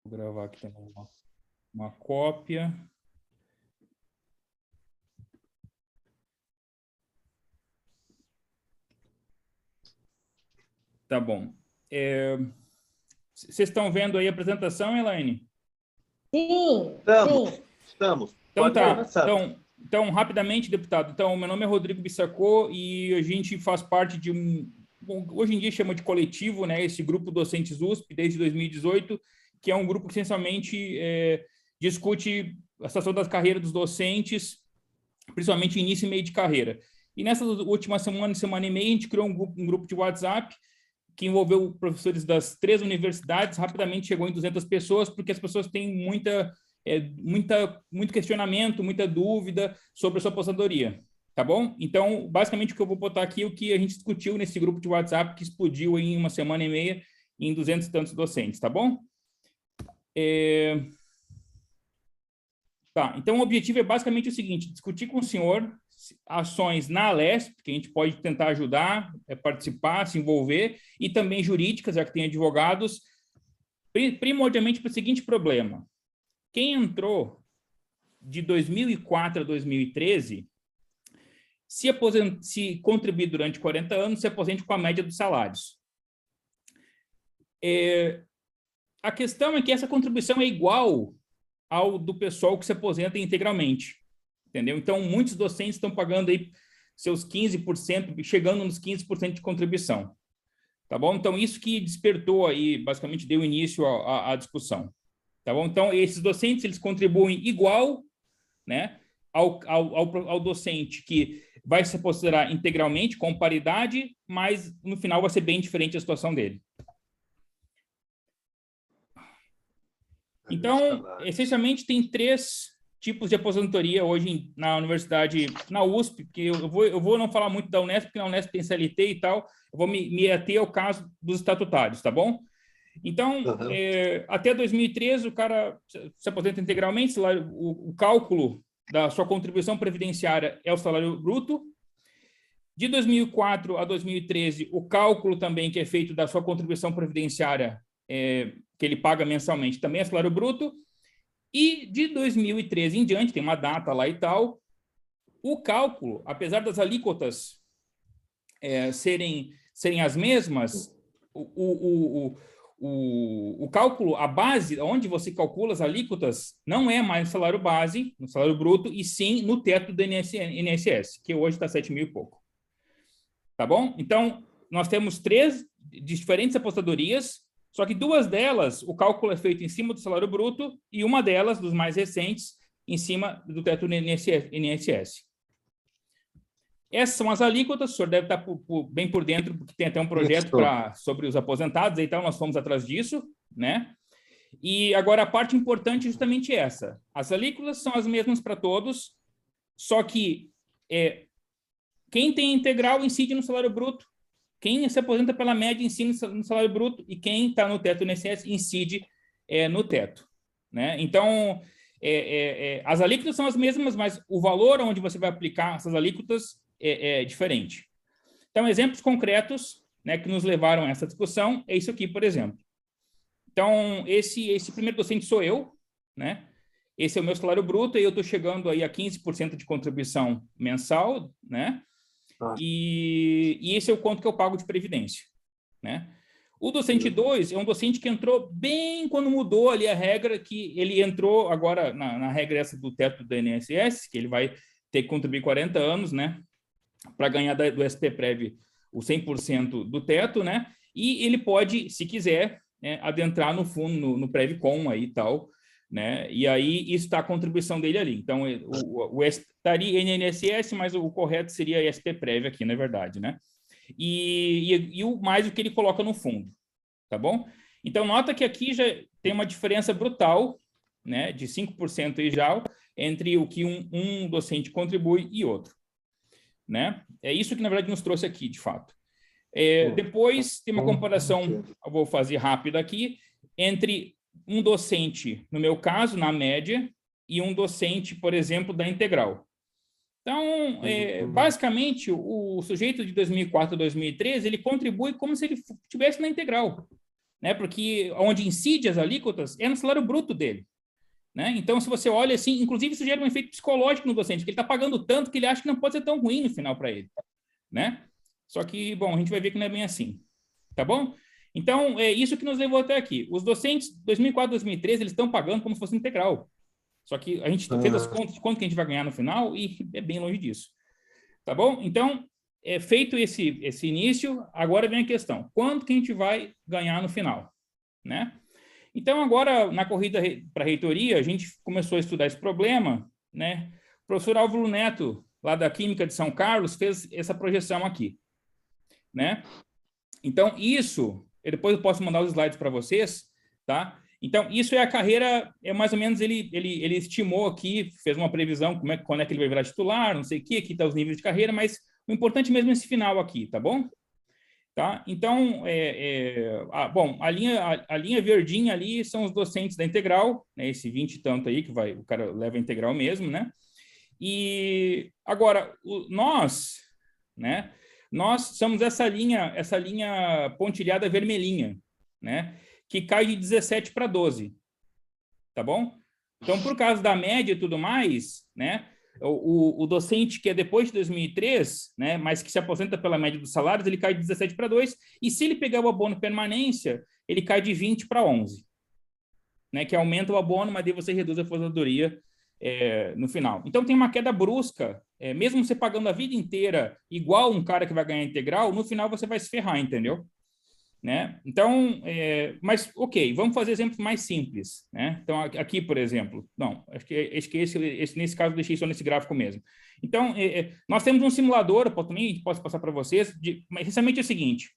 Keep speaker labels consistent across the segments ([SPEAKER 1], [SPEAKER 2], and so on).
[SPEAKER 1] Vou gravar aqui também uma cópia. Tá bom. Vocês estão vendo aí a apresentação, Elaine?
[SPEAKER 2] Sim,
[SPEAKER 3] Estamos,
[SPEAKER 2] sim.
[SPEAKER 3] estamos.
[SPEAKER 1] Então
[SPEAKER 3] Pode
[SPEAKER 1] tá.
[SPEAKER 3] começar.
[SPEAKER 1] Então, rapidamente, deputado. Então, meu nome é Rodrigo Bissacô e a gente faz parte de hoje em dia chama de coletivo, né? Esse grupo Docentes USP, desde 2018, que é um grupo que essencialmente discute a situação das carreiras dos docentes, principalmente início e meio de carreira. E nessa última semana e meia, a gente criou um grupo de WhatsApp que envolveu professores das 3 universidades, rapidamente chegou em 200 pessoas, porque as pessoas têm muito questionamento, muita dúvida sobre a sua aposentadoria, tá bom? Então, basicamente, o que eu vou botar aqui é o que a gente discutiu nesse grupo de WhatsApp, que explodiu em uma semana e meia, em 200 e tantos docentes, tá bom? Tá, então o objetivo é basicamente o seguinte: discutir com o senhor ações na Alesp, que a gente pode tentar ajudar, participar, se envolver, e também jurídicas, já que tem advogados, primordialmente para o seguinte problema: quem entrou de 2004 a 2013, se contribuir durante 40 anos, se aposente com a média dos salários. A questão é que essa contribuição é igual ao do pessoal que se aposenta integralmente, entendeu? Então, muitos docentes estão pagando aí seus 15%, chegando nos 15% de contribuição, tá bom? Então, isso que despertou aí, basicamente deu início à discussão, tá bom? Então, esses docentes, eles contribuem igual, né, ao docente que vai se aposentar integralmente, com paridade, mas no final vai ser bem diferente a situação dele. Então, essencialmente, tem 3 tipos de aposentadoria hoje na universidade, na USP, porque eu vou não falar muito da Unesp, porque na Unesp tem CLT e tal, eu vou me ater ao caso dos estatutários, tá bom? Então, até 2013, o cara se aposenta integralmente, o cálculo da sua contribuição previdenciária é o salário bruto. De 2004 a 2013, o cálculo também que é feito da sua contribuição previdenciária que ele paga mensalmente também é salário bruto. E de 2013 em diante, tem uma data lá e tal, o cálculo, apesar das alíquotas serem as mesmas, o cálculo, a base, onde você calcula as alíquotas, não é mais no salário base, no salário bruto, e sim no teto do INSS, que hoje está 7 mil e pouco. Tá bom? Então, nós temos 3 diferentes apostadorias, só que 2 delas, o cálculo é feito em cima do salário bruto e uma delas, dos mais recentes, em cima do teto do INSS. Essas são as alíquotas, o senhor deve estar bem por dentro, porque tem até um projeto sobre os aposentados, então nós fomos atrás disso, né? E agora a parte importante é justamente essa. As alíquotas são as mesmas para todos, só que quem tem integral incide no salário bruto, quem se aposenta pela média incide no salário bruto e quem está no teto do INSS incide no teto, né? Então, as alíquotas são as mesmas, mas o valor onde você vai aplicar essas alíquotas é diferente. Então, exemplos concretos, né, que nos levaram a essa discussão é isso aqui, por exemplo. Então, esse primeiro docente sou eu, né? Esse é o meu salário bruto e eu estou chegando aí a 15% de contribuição mensal, né? E esse é o quanto que eu pago de previdência, né? O docente 2 é um docente que entrou bem quando mudou ali a regra, que ele entrou agora na regra essa do teto do INSS, que ele vai ter que contribuir 40 anos, né? Para ganhar do SPPrev o 100% do teto, né? E ele pode, se quiser, adentrar no fundo, no Prevcon aí e tal, né? E aí isso está a contribuição dele ali. Então, estaria INSS, mas o correto seria SPPrev aqui, na verdade, né? E o mais o que ele coloca no fundo, tá bom? Então, nota que aqui já tem uma diferença brutal, né? De 5% aí já, entre o que um docente contribui e outro, né? É isso que, na verdade, nos trouxe aqui, de fato. Depois, tem uma comparação, eu vou fazer rápida aqui, entre um docente, no meu caso, na média, e um docente, por exemplo, da integral. Então, basicamente, o sujeito de 2004 a 2013, ele contribui como se ele estivesse na integral. né? Porque onde incide as alíquotas é no salário bruto dele. Né? Então, se você olha assim, inclusive isso gera um efeito psicológico no docente, que ele está pagando tanto que ele acha que não pode ser tão ruim no final para ele. Né? Só que, bom, a gente vai ver que não é bem assim. Tá bom? Então, é isso que nos levou até aqui. Os docentes, 2004, 2013, eles estão pagando como se fosse integral. Só que a gente fez as contas de quanto que a gente vai ganhar no final e é bem longe disso. Tá bom? Então, feito esse início, agora vem a questão. Quanto que a gente vai ganhar no final? Né? Então, agora, na corrida para a reitoria, a gente começou a estudar esse problema, né? O professor Álvaro Neto, lá da Química de São Carlos, fez essa projeção aqui, né? Então, isso, depois eu posso mandar os slides para vocês, tá? Então, isso é a carreira, é mais ou menos, ele estimou aqui, fez uma previsão, quando é que ele vai virar titular, não sei o quê, aqui está os níveis de carreira, mas o importante mesmo é esse final aqui, tá bom? Tá? Então, bom, a linha verdinha ali são os docentes da integral, né, esse 20 e tanto aí, que o cara leva a integral mesmo, né? E agora, né? Nós somos essa linha pontilhada vermelhinha, né? Que cai de 17 para 12, tá bom? Então, por causa da média e tudo mais, né? O docente que é depois de 2003, né, mas que se aposenta pela média dos salários, ele cai de 17 para 2, e se ele pegar o abono permanência, ele cai de 20 para 11, né, que aumenta o abono, mas daí você reduz a aposentadoria no final. Então, tem uma queda brusca, mesmo você pagando a vida inteira igual um cara que vai ganhar integral, no final você vai se ferrar, entendeu? Né? Então, mas ok, vamos fazer exemplos mais simples, né? Então, aqui, por exemplo, não, acho que nesse caso eu deixei só nesse gráfico mesmo. Então, nós temos um simulador, eu também posso passar para vocês, mas essencialmente é o seguinte: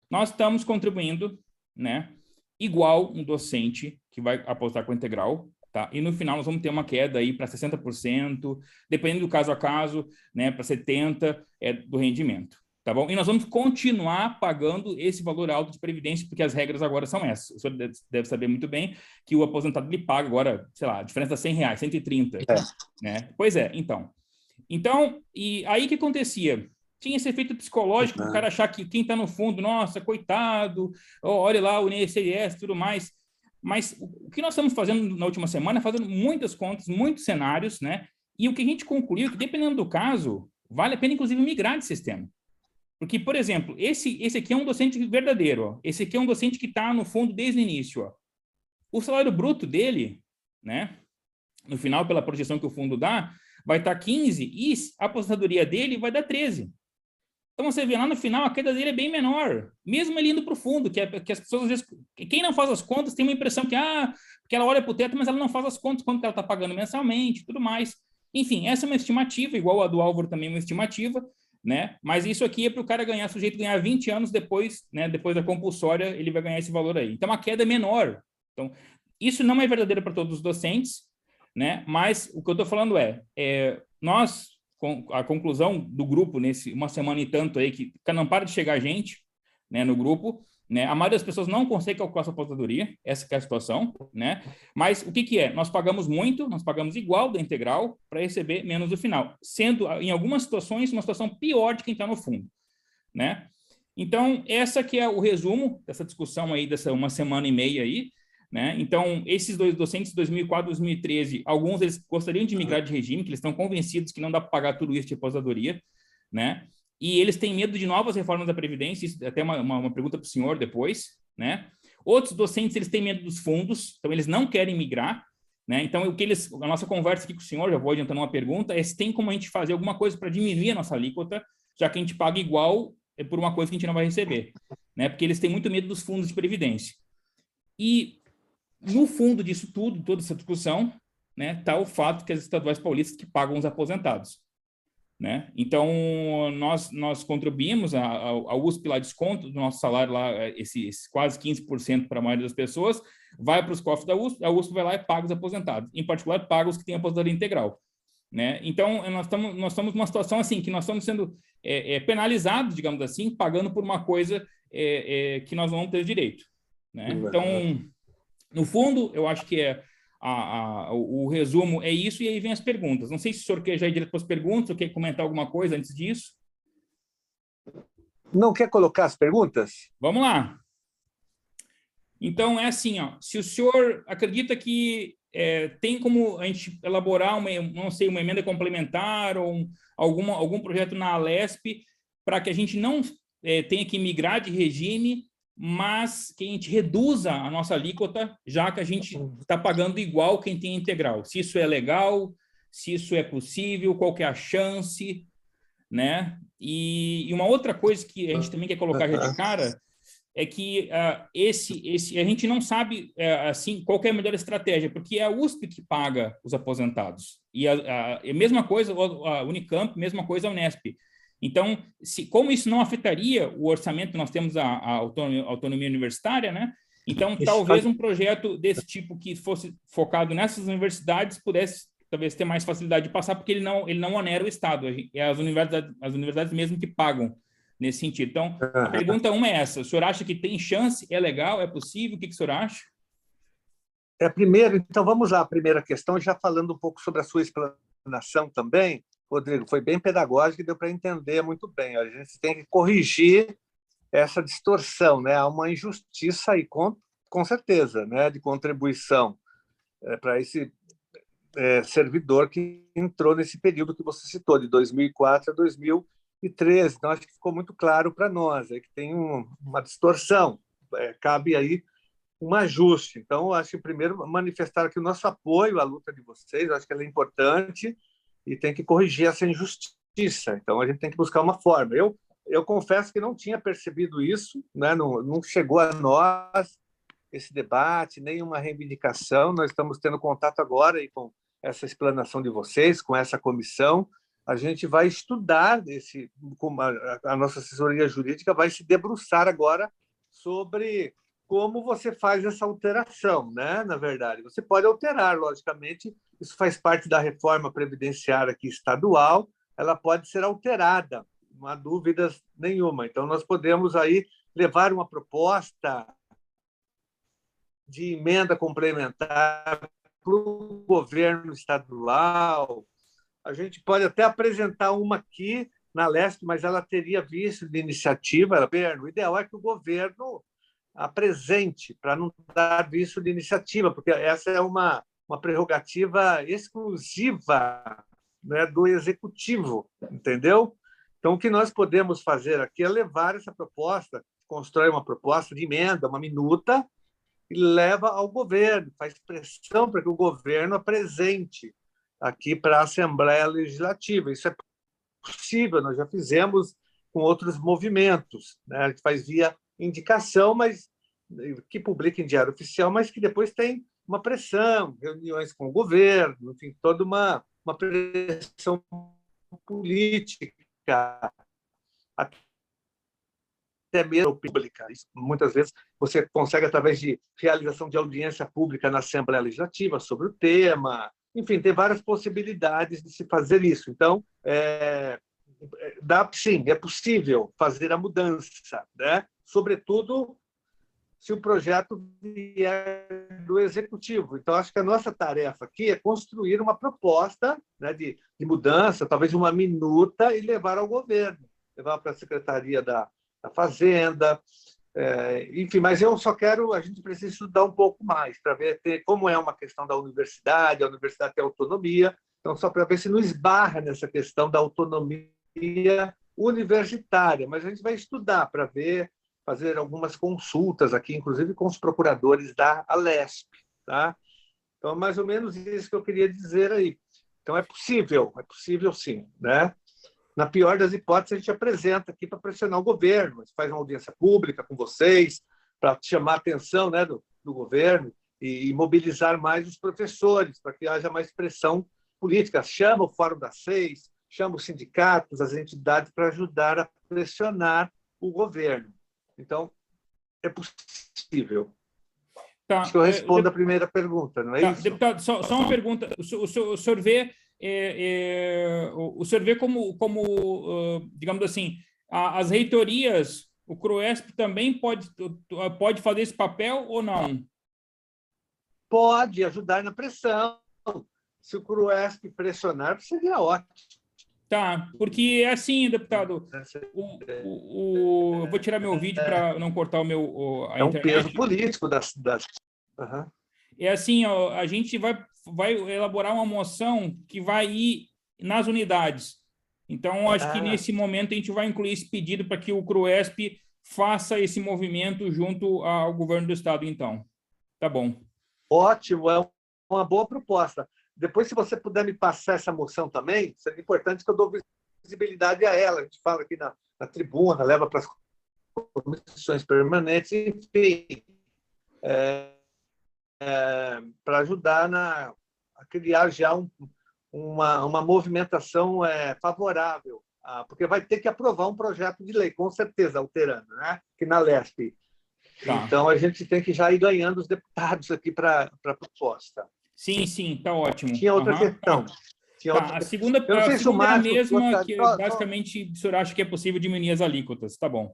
[SPEAKER 1] nós estamos contribuindo, né, igual um docente que vai apostar com integral, tá? E no final nós vamos ter uma queda aí para 60%, dependendo do caso a caso, né, para 70% do rendimento. Tá bom? E nós vamos continuar pagando esse valor alto de previdência, porque as regras agora são essas. O senhor deve saber muito bem que o aposentado ele paga agora, sei lá, a diferença de R$100, 130. Né? Pois é, então. Então, e aí o que acontecia? Tinha esse efeito psicológico do cara achar que quem está no fundo, nossa, coitado, olha lá o INSS e tudo mais. Mas o que nós estamos fazendo na última semana é fazendo muitas contas, muitos cenários, né? E o que a gente concluiu é que, dependendo do caso, vale a pena, inclusive, migrar de sistema. Porque, por exemplo, esse aqui é um docente verdadeiro. Ó. Esse aqui é um docente que está no fundo desde o início. Ó. O salário bruto dele, né, no final, pela projeção que o fundo dá, vai estar 15 e a aposentadoria dele vai dar 13. Então, você vê lá no final, a queda dele é bem menor, mesmo ele indo para o fundo, que as pessoas, às vezes, quem não faz as contas tem uma impressão que ela olha para o teto, mas ela não faz as contas, quanto ela está pagando mensalmente, tudo mais. Enfim, essa é uma estimativa, igual a do Álvaro também é uma estimativa, né? Mas isso aqui é para o cara ganhar, sujeito ganhar 20 anos depois, né? Depois da compulsória, ele vai ganhar esse valor aí. Então, a queda é menor. Então, isso não é verdadeiro para todos os docentes, né? Mas o que eu estou falando nós, a conclusão do grupo, nesse uma semana e tanto aí, que não para de chegar gente, né, no grupo, né? A maioria das pessoas não consegue calcular sua aposentadoria, essa que é a situação, né? Mas o que é? Nós pagamos muito, nós pagamos igual da integral para receber menos do final, sendo, em algumas situações, uma situação pior de quem está no fundo, né? Então, essa que é o resumo dessa discussão aí, dessa uma semana e meia aí, né? Então, esses dois docentes de 2004 e 2013, alguns eles gostariam de migrar de regime, que eles estão convencidos que não dá para pagar tudo isso de aposentadoria, né? E eles têm medo de novas reformas da Previdência, isso é até uma pergunta para o senhor depois, né? Outros docentes, eles têm medo dos fundos, então eles não querem migrar, né? Então, a nossa conversa aqui com o senhor, já vou adiantando uma pergunta, é se tem como a gente fazer alguma coisa para diminuir a nossa alíquota, já que a gente paga igual por uma coisa que a gente não vai receber, né? Porque eles têm muito medo dos fundos de Previdência. E, no fundo disso tudo, toda essa discussão, né, está o fato que as estaduais paulistas que pagam os aposentados. Né? Então, nós contribuímos, a USP lá desconto do nosso salário, lá, esses quase 15% para a maioria das pessoas, vai para os cofres da USP, a USP vai lá e paga os aposentados, em particular, paga os que têm aposentadoria integral. Né? Então, nós estamos numa situação assim, que nós estamos sendo penalizados, digamos assim, pagando por uma coisa que nós não vamos ter direito. Né? Então, no fundo, eu acho que o resumo é isso, e aí vem as perguntas. Não sei se o senhor quer já ir direto para as perguntas, ou quer comentar alguma coisa antes disso.
[SPEAKER 3] Não quer colocar as perguntas?
[SPEAKER 1] Vamos lá. Então, é assim, ó, se o senhor acredita que tem como a gente elaborar não sei, uma emenda complementar ou algum projeto na Alesp para que a gente não tenha que migrar de regime, mas que a gente reduza a nossa alíquota, já que a gente está pagando igual quem tem integral. Se isso é legal, se isso é possível, qual que é a chance, né? E uma outra coisa que a gente também quer colocar já de cara é que a gente não sabe assim qual que é a melhor estratégia, porque é a USP que paga os aposentados. E a mesma coisa a Unicamp, mesma coisa a Unesp. Então, como isso não afetaria o orçamento, nós temos a autonomia universitária, né? Então, talvez um projeto desse tipo que fosse focado nessas universidades pudesse talvez ter mais facilidade de passar, porque ele não onera o Estado, é as universidades mesmo que pagam nesse sentido. Então, a pergunta uma é essa: o senhor acha que tem chance? É legal? É possível? O que o senhor acha?
[SPEAKER 3] Primeiro, então vamos lá, a primeira questão, já falando um pouco sobre a sua explanação também, Rodrigo, foi bem pedagógico e deu para entender muito bem. A gente tem que corrigir essa distorção, né? Há uma injustiça aí, com certeza, né, de contribuição para esse servidor que entrou nesse período que você citou, de 2004 a 2013. Então, acho que ficou muito claro para nós que tem uma distorção, cabe aí um ajuste. Então, acho que primeiro manifestar aqui o nosso apoio à luta de vocês, acho que ela é importante e tem que corrigir essa injustiça. Então, a gente tem que buscar uma forma. Eu confesso que não tinha percebido isso, né? Não chegou a nós esse debate, nenhuma reivindicação. Nós estamos tendo contato agora aí com essa explanação de vocês, com essa comissão. A gente vai estudar a nossa assessoria jurídica vai se debruçar agora sobre como você faz essa alteração, né? Na verdade, você pode alterar, logicamente, isso faz parte da reforma previdenciária aqui estadual, ela pode ser alterada, não há dúvidas nenhuma. Então, nós podemos aí levar uma proposta de emenda complementar para o governo estadual. A gente pode até apresentar uma aqui na Leste, mas ela teria visto de iniciativa. O ideal é que o governo apresente, para não dar visto de iniciativa, porque essa é uma prerrogativa exclusiva, né, do executivo, entendeu? Então, o que nós podemos fazer aqui é levar essa proposta, constrói uma proposta de emenda, uma minuta, e leva ao governo, faz pressão para que o governo apresente aqui para a Assembleia Legislativa. Isso é possível, nós já fizemos com outros movimentos, né? A gente faz via indicação, mas que publica em diário oficial, mas que depois tem uma pressão, reuniões com o governo, enfim, toda uma pressão política, até mesmo pública. Muitas vezes você consegue, através de realização de audiência pública na Assembleia Legislativa sobre o tema. Enfim, tem várias possibilidades de se fazer isso. Então, sim, é possível fazer a mudança, né? Sobretudo se o projeto vier do Executivo. Então, acho que a nossa tarefa aqui é construir uma proposta, né, de mudança, talvez uma minuta, e levar ao governo, levar para a Secretaria da Fazenda, enfim, mas eu só quero, a gente precisa estudar um pouco mais para ver como é uma questão da universidade, a universidade tem autonomia, então só para ver se não esbarra nessa questão da autonomia universitária, mas a gente vai estudar para ver, fazer algumas consultas aqui, inclusive com os procuradores da Alesp, tá? Então, mais ou menos isso que eu queria dizer aí. Então, é possível sim, né? Na pior das hipóteses, a gente apresenta aqui para pressionar o governo, a gente faz uma audiência pública com vocês, para chamar a atenção, né, do governo e mobilizar mais os professores, para que haja mais pressão política. Chama o Fórum das Seis, chama os sindicatos, as entidades, para ajudar a pressionar o governo. Então, é possível.
[SPEAKER 1] Tá.
[SPEAKER 3] Acho que eu respondo a primeira pergunta, não é isso?
[SPEAKER 1] Deputado, só uma pergunta. O senhor vê como, digamos assim, as reitorias, o CRUESP também pode fazer esse papel ou não?
[SPEAKER 3] Pode ajudar na pressão. Se o CRUESP pressionar, seria ótimo.
[SPEAKER 1] Tá, porque é assim, deputado, eu vou tirar meu vídeo para não cortar a
[SPEAKER 3] É um
[SPEAKER 1] internet.
[SPEAKER 3] peso político das... Uhum.
[SPEAKER 1] É assim, ó, a gente vai elaborar uma moção que vai ir nas unidades. Então, acho que nesse momento a gente vai incluir esse pedido para que o CRUESP faça esse movimento junto ao governo do estado, então. Tá bom.
[SPEAKER 3] Ótimo, é uma boa proposta. Depois, se você puder me passar essa moção também, seria importante que eu dou visibilidade a ela. A gente fala aqui na tribuna, leva para as comissões permanentes, enfim, para ajudar a criar já uma movimentação favorável, porque vai ter que aprovar um projeto de lei, com certeza, alterando, né? Aqui na LESP.
[SPEAKER 1] Tá.
[SPEAKER 3] Então, a gente tem que já ir ganhando os deputados aqui para a proposta.
[SPEAKER 1] Sim, tá ótimo.
[SPEAKER 3] Tinha outra questão.
[SPEAKER 1] Tá. A segunda é a mesma, que basicamente o senhor acha que é possível diminuir as alíquotas. Tá bom.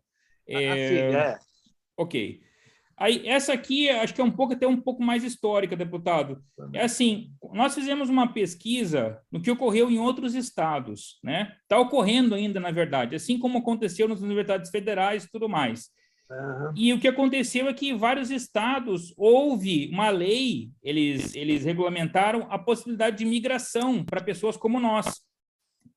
[SPEAKER 1] Ok. Aí, essa aqui, acho que é até um pouco mais histórica, deputado. É assim, nós fizemos uma pesquisa no que ocorreu em outros estados, né? Está ocorrendo ainda, na verdade, assim como aconteceu nas universidades federais e tudo mais.
[SPEAKER 3] Uhum.
[SPEAKER 1] E o que aconteceu é que em vários estados houve uma lei, eles regulamentaram a possibilidade de migração para pessoas como nós.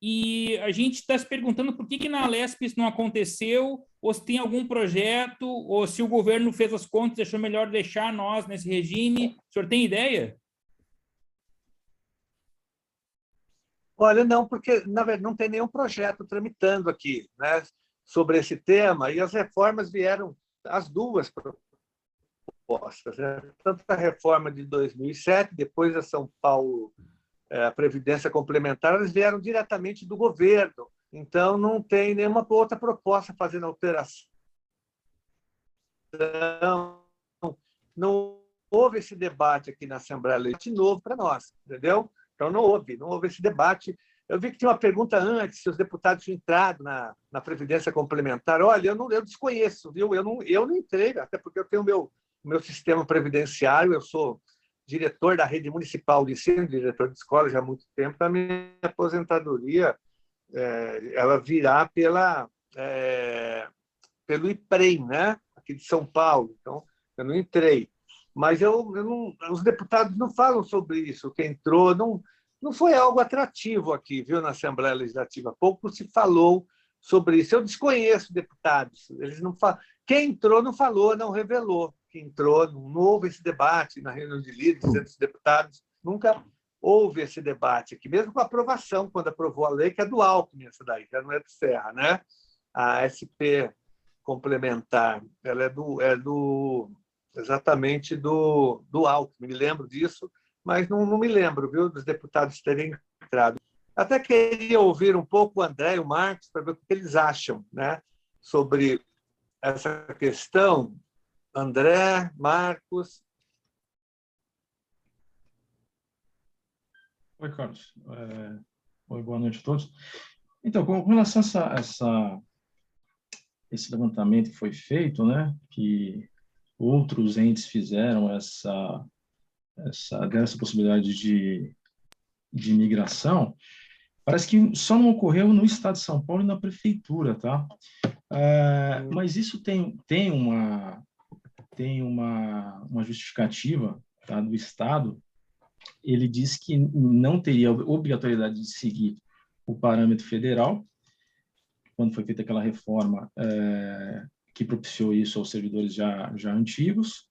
[SPEAKER 1] E a gente está se perguntando por que na Lesp isso não aconteceu, ou se tem algum projeto, ou se o governo fez as contas e achou melhor deixar nós nesse regime. O senhor tem ideia?
[SPEAKER 3] Olha, não, porque, na verdade, não tem nenhum projeto tramitando aqui, né, sobre esse tema, e as reformas vieram, as duas propostas, né? Tanto a reforma de 2007, depois a São Paulo, a Previdência Complementar, eles vieram diretamente do governo. Então, não tem nenhuma outra proposta fazendo alteração. Não houve esse debate aqui na Assembleia Legislativa de novo para nós, entendeu? Então, não houve esse debate. Eu vi que tinha uma pergunta antes, se os deputados tinham entrado na Previdência Complementar. Olha, eu desconheço, viu? Eu não entrei, até porque eu tenho o meu sistema previdenciário, eu sou diretor da rede municipal de ensino, diretor de escola já há muito tempo. A minha aposentadoria ela virá pelo IPREM, né? Aqui de São Paulo. Então, eu não entrei. Mas os deputados não falam sobre isso. Quem entrou não foi algo atrativo aqui, viu, na Assembleia Legislativa. Pouco se falou sobre isso. Eu desconheço deputados. Eles não falam. Quem entrou não falou, não revelou. Quem entrou, não houve esse debate na reunião de líderes entre os deputados. Nunca houve esse debate aqui, mesmo com a aprovação, quando aprovou a lei, que é do Alckmin, essa daí, já não é do Serra, né? A SP complementar, ela exatamente do Alckmin, me lembro disso, mas não me lembro, viu, dos deputados terem entrado. Até queria ouvir um pouco o André e o Marcos para ver o que eles acham, né, sobre essa questão. André, Marcos.
[SPEAKER 4] Oi, Carlos. Oi, boa noite a todos. Então, com relação a esse levantamento que foi feito, né, que outros entes fizeram essa possibilidade de migração, parece que só não ocorreu no estado de São Paulo e na prefeitura, tá? Mas isso tem uma justificativa, tá, do estado. Ele diz que não teria obrigatoriedade de seguir o parâmetro federal, quando foi feita aquela reforma que propiciou isso aos servidores já antigos.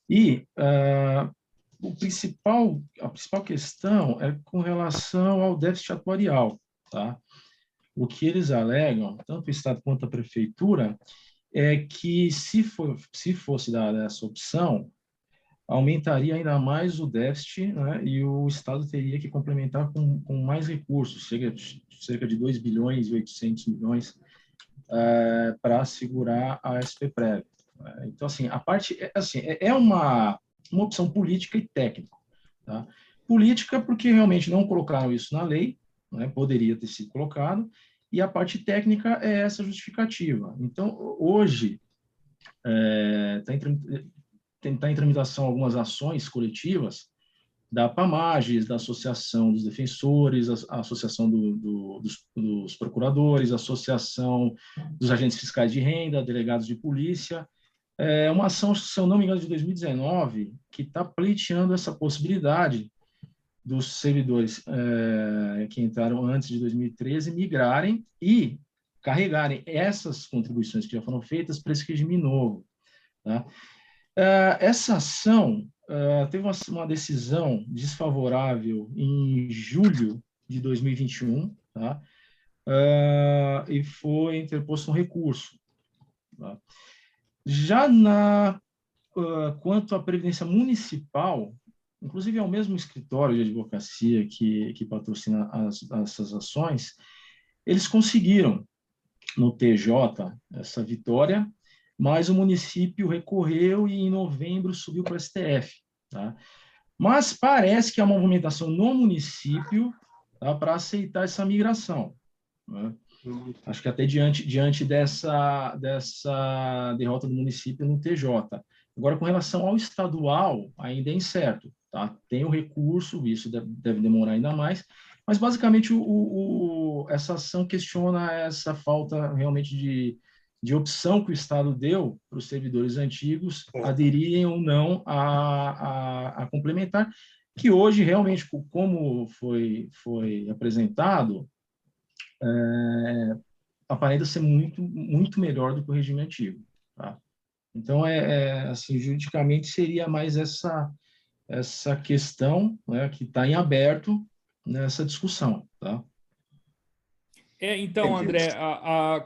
[SPEAKER 4] E a principal questão é com relação ao déficit atuarial, tá? O que eles alegam, tanto o Estado quanto a Prefeitura, é que se fosse dada essa opção, aumentaria ainda mais o déficit, né, e o Estado teria que complementar com mais recursos, cerca de 2 bilhões e 800 milhões para assegurar a SPPrev. Então, assim, a parte é uma opção política e técnica. Tá? Política porque realmente não colocaram isso na lei, né, poderia ter sido colocado, e a parte técnica é essa justificativa. Então, hoje, está em tramitação algumas ações coletivas da APAMAGES, da Associação dos Defensores, a Associação dos Procuradores, a Associação dos Agentes Fiscais de Renda, delegados de polícia. É uma ação, se eu não me engano, de 2019, que está pleiteando essa possibilidade dos servidores que entraram antes de 2013 migrarem e carregarem essas contribuições que já foram feitas para esse regime novo. Tá? Essa ação teve uma decisão desfavorável em julho de 2021, tá? E foi interposto um recurso. Tá? Já quanto à Previdência Municipal, inclusive é o mesmo escritório de advocacia que patrocina essas ações, eles conseguiram no TJ essa vitória, mas o município recorreu e em novembro subiu para o STF. Tá? Mas parece que há uma movimentação no município, tá, para aceitar essa migração. Né? Acho que até diante dessa derrota do município no TJ. Agora, com relação ao estadual, ainda é incerto. Tá? Tem o recurso, isso deve demorar ainda mais, mas basicamente essa ação questiona essa falta realmente de opção que o Estado deu para os servidores antigos aderirem ou não a complementar, que hoje realmente, como foi apresentado, aparenta ser muito, muito melhor do que o regime antigo. Tá? Então, assim, juridicamente seria mais essa questão, né, que está em aberto nessa discussão. Tá?
[SPEAKER 1] Então, André,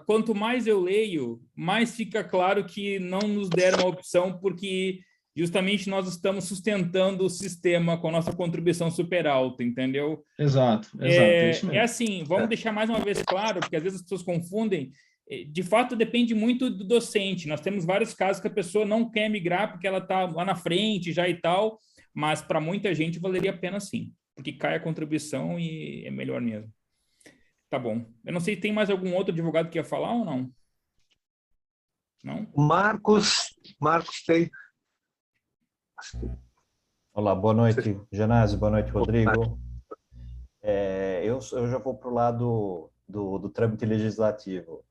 [SPEAKER 1] quanto mais eu leio, mais fica claro que não nos deram uma opção, porque justamente nós estamos sustentando o sistema com a nossa contribuição super alta, entendeu?
[SPEAKER 4] Exato, é isso mesmo.
[SPEAKER 1] Assim, vamos deixar mais uma vez claro, porque às vezes as pessoas confundem. De fato, depende muito do docente. Nós temos vários casos que a pessoa não quer migrar porque ela está lá na frente já e tal, mas para muita gente valeria a pena sim, porque cai a contribuição e é melhor mesmo. Tá bom. Eu não sei, tem mais algum outro advogado que ia falar ou não? Não?
[SPEAKER 3] Marcos tem.
[SPEAKER 5] Olá, boa noite, Janásio, boa noite, Rodrigo. Eu já vou para o lado do trâmite legislativo.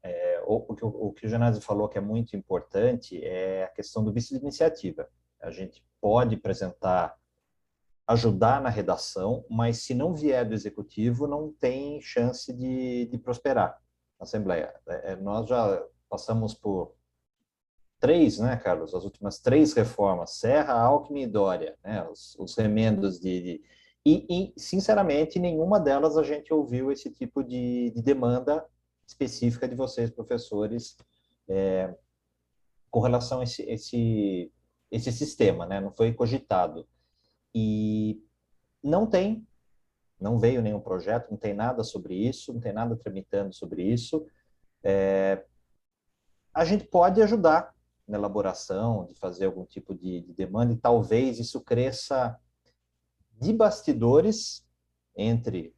[SPEAKER 5] O que o Janásio falou que é muito importante é a questão do vício de iniciativa. A gente pode ajudar na redação, mas se não vier do executivo, não tem chance de prosperar na Assembleia. Nós já passamos por 3, né, Carlos? As últimas 3 reformas, Serra, Alckmin e Dória, né? Os remendos E, sinceramente, nenhuma delas a gente ouviu esse tipo de demanda específica de vocês, professores, com relação a esse sistema, né? Não foi cogitado. E não veio nenhum projeto, não tem nada sobre isso, não tem nada tramitando sobre isso. A gente pode ajudar na elaboração, de fazer algum tipo de demanda, e talvez isso cresça de bastidores entre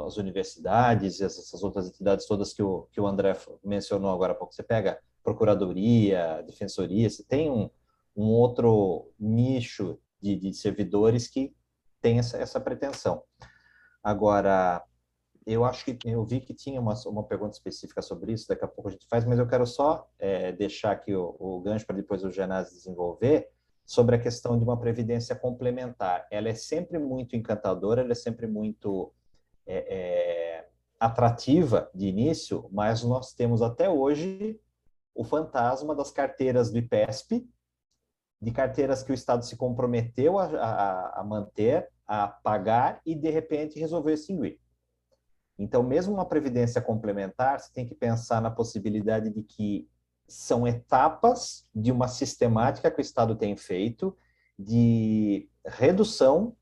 [SPEAKER 5] as universidades e essas outras entidades todas que o André mencionou agora há pouco. Você pega Procuradoria, Defensoria, você tem um outro nicho de servidores que tem essa pretensão. Agora, eu vi que tinha uma pergunta específica sobre isso, daqui a pouco a gente faz, mas eu quero só deixar aqui o gancho para depois o Janásio desenvolver, sobre a questão de uma previdência complementar. Ela é sempre muito encantadora, ela é sempre muito atrativa de início, mas nós temos até hoje o fantasma das carteiras do IPESP, de carteiras que o Estado se comprometeu a manter, a pagar e, de repente, resolveu extinguir. Então, mesmo uma previdência complementar, você tem que pensar na possibilidade de que são etapas de uma sistemática que o Estado tem feito de redução,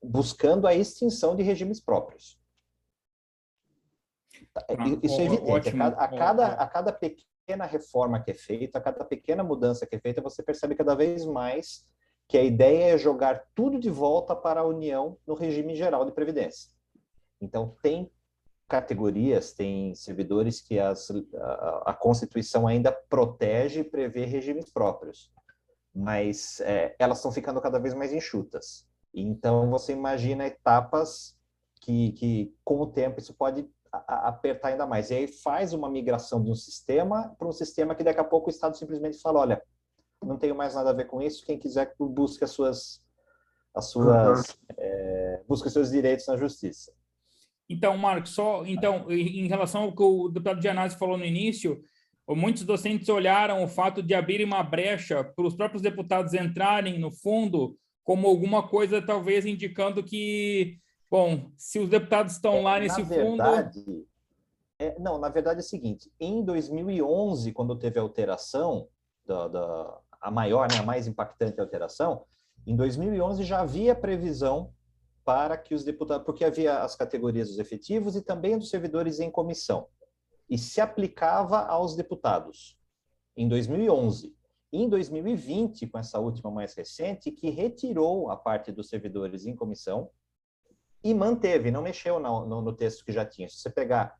[SPEAKER 5] buscando a extinção de regimes próprios. Isso é evidente.
[SPEAKER 1] Ótimo.
[SPEAKER 5] A cada pequena reforma que é feita, a cada pequena mudança que é feita, você percebe cada vez mais que a ideia é jogar tudo de volta para a União no regime geral de previdência. Então, tem categorias, tem servidores que a Constituição ainda protege e prevê regimes próprios, mas elas estão ficando cada vez mais enxutas. Então, você imagina etapas que com o tempo, isso pode apertar ainda mais. E aí faz uma migração de um sistema para um sistema que daqui a pouco o Estado simplesmente fala, olha, não tenho mais nada a ver com isso, quem quiser busque busque seus direitos na justiça.
[SPEAKER 1] Então, Marcos, então, em relação ao que o deputado Gianazzi falou no início, muitos docentes olharam o fato de abrir uma brecha para os próprios deputados entrarem no fundo como alguma coisa, talvez, indicando que, bom, se os deputados estão lá nesse fundo...
[SPEAKER 5] Não, na verdade é o seguinte, em 2011, quando teve a alteração, a maior, né, a mais impactante alteração, em 2011 já havia previsão para que os deputados, porque havia as categorias dos efetivos e também dos servidores em comissão, e se aplicava aos deputados, em 2011. Em 2020, com essa última mais recente, que retirou a parte dos servidores em comissão e manteve, não mexeu no texto que já tinha. Se você pegar,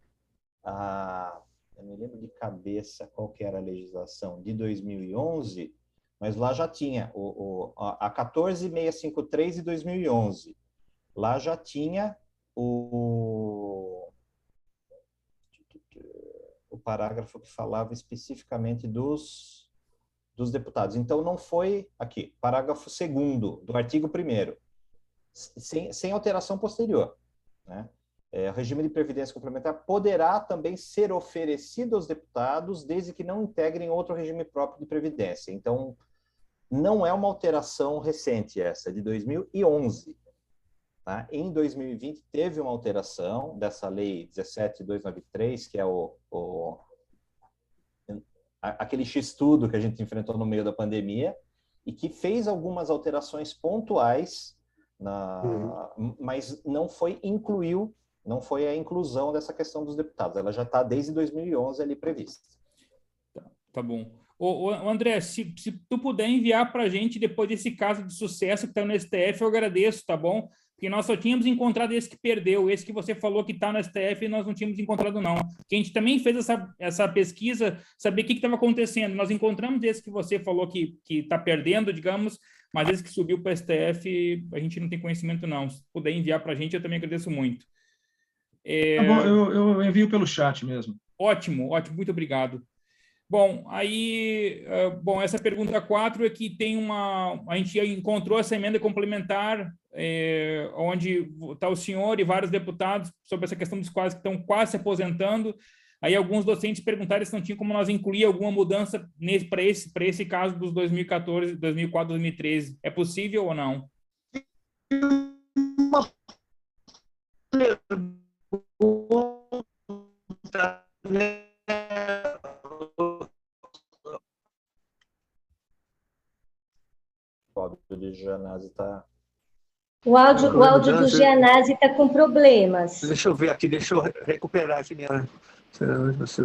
[SPEAKER 5] eu me lembro de cabeça qual que era a legislação de 2011, mas lá já tinha a 14653 de 2011. Lá já tinha o parágrafo que falava especificamente dos deputados. Então, não foi aqui, parágrafo 2º do artigo 1º, sem alteração posterior, né? O regime de previdência complementar poderá também ser oferecido aos deputados desde que não integrem outro regime próprio de previdência. Então, não é uma alteração recente essa, de 2011. Tá? Em 2020, teve uma alteração dessa lei 17.293, que é aquele X-tudo que a gente enfrentou no meio da pandemia, e que fez algumas alterações pontuais, mas não foi a inclusão dessa questão dos deputados. Ela já está desde 2011 ali prevista.
[SPEAKER 1] Tá bom. Ô, André, se tu puder enviar para a gente depois desse caso de sucesso que está no STF, eu agradeço, tá bom? Porque nós só tínhamos encontrado esse que perdeu, esse que você falou que está no STF e nós não tínhamos encontrado, não. Que a gente também fez essa pesquisa, saber o que estava acontecendo. Nós encontramos esse que você falou que está perdendo, digamos, mas esse que subiu para o STF, a gente não tem conhecimento, não. Se puder enviar para a gente, eu também agradeço muito.
[SPEAKER 4] Tá bom, eu envio pelo chat mesmo.
[SPEAKER 1] Ótimo, ótimo, muito obrigado. Bom, aí, essa pergunta 4 é que a gente encontrou essa emenda complementar, onde está o senhor e vários deputados sobre essa questão dos quais que estão quase se aposentando. Aí alguns docentes perguntaram se não tinha como nós incluir alguma mudança para esse caso dos 2014, 2004, 2013. É possível ou não?
[SPEAKER 3] Uma pergunta, né?
[SPEAKER 5] O áudio do Gianazzi está...
[SPEAKER 2] O áudio do Gianazzi está com problemas.
[SPEAKER 3] Deixa eu ver aqui, deixa eu recuperar aqui minha...
[SPEAKER 5] Quer que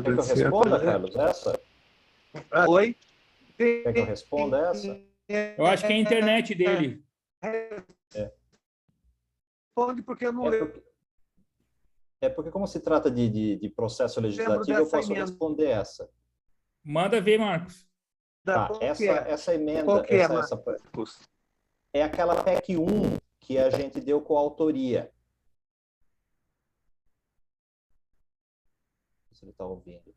[SPEAKER 5] eu responda, Carlos, essa?
[SPEAKER 3] Oi?
[SPEAKER 5] Quer que eu responda essa?
[SPEAKER 1] Eu acho que é a internet dele.
[SPEAKER 3] Responde porque eu não lembro.
[SPEAKER 5] Porque como se trata de processo legislativo, eu posso responder essa.
[SPEAKER 1] Manda ver, Marcos.
[SPEAKER 5] Tá, essa emenda é aquela PEC 1 que a gente deu coautoria. Se ele está ouvindo.